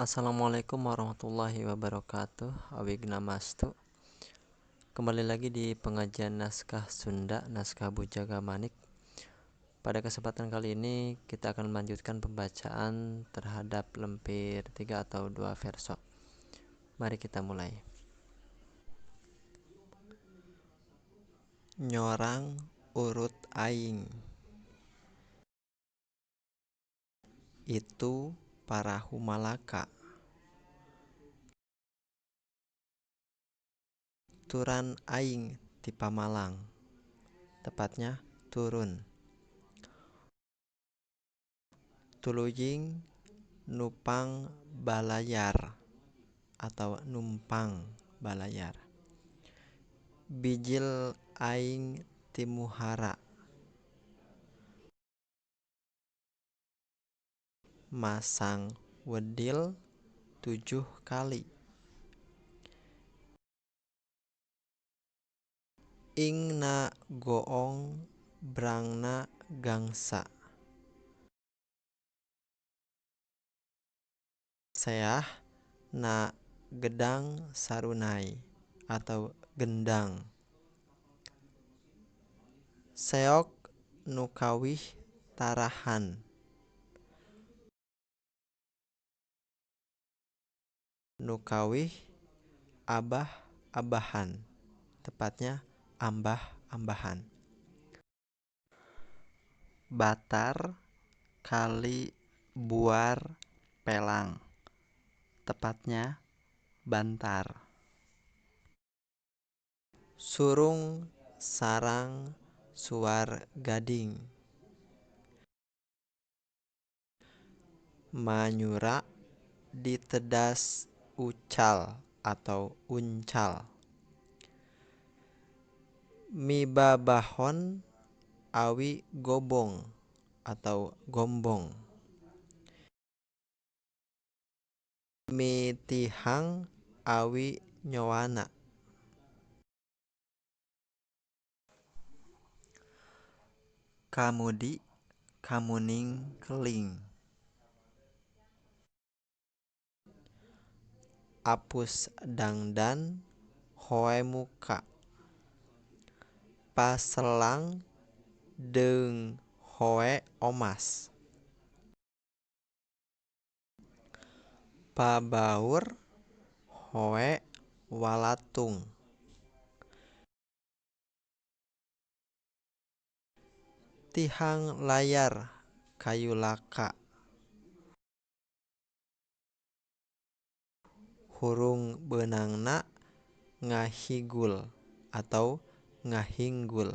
Assalamualaikum warahmatullahi wabarakatuh. Awig namastu. Kembali lagi di pengajian naskah Sunda, naskah Bujaga Manik. Pada kesempatan kali ini kita akan melanjutkan pembacaan terhadap lempir 3 atau 2 verso. Mari kita mulai. Nyorang urut aing, itu parahu malaka. Turan aing ti Pamalang, tepatnya turun. Tuluying nupang balayar atau numpang balayar. Bijil aing timuhara, masang wedil 7 kali. Ingna goong brangna gangsa, seah na gedang sarunai atau gendang. Seok nukawih tarahan, nukawih abah-abahan, tepatnya ambah-ambahan. Batar kali buar pelang, tepatnya bantar. Surung sarang suar gading, manyura ditedas ucal atau uncal. Mibabahon awi gobong atau gombong. Mitihang awi nyowana. Kamudi kamuning keling. Apus dangdan hoe muka. Paselang deung hoe omas. Pabaur hoe walatung. Tihang layar kayu laka. Hurung beunangna ngahigul atau ngahinggul.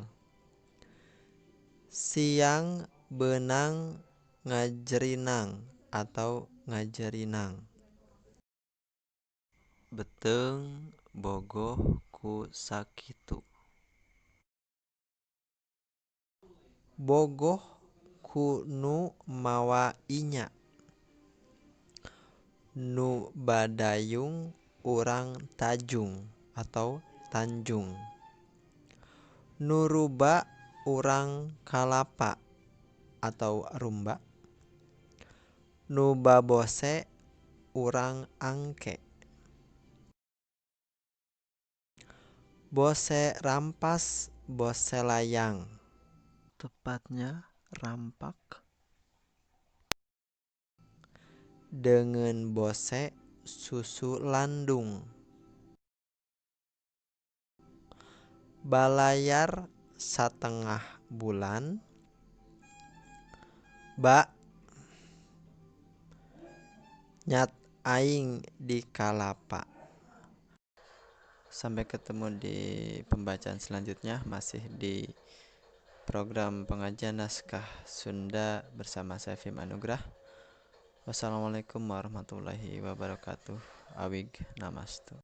Siang beunang ngajerinang atau ngajerinang. Beteung bogoh ku sakitu. Bogoh ku nu mawa inya. Nu badayung urang tajung atau tanjung. Nu ruba urang kalapa atau rumba. Nu babose urang angke. Bose rampas bose layang, tepatnya rampak. Dengan bose susu landung. Balayar satengah bulan. Nyat aing di kalapa. Sampai ketemu di pembacaan selanjutnya, masih di program pengajian naskah Sunda bersama saya Fim Anugrah. Wassalamualaikum warahmatullahi wabarakatuh. Awig namastu.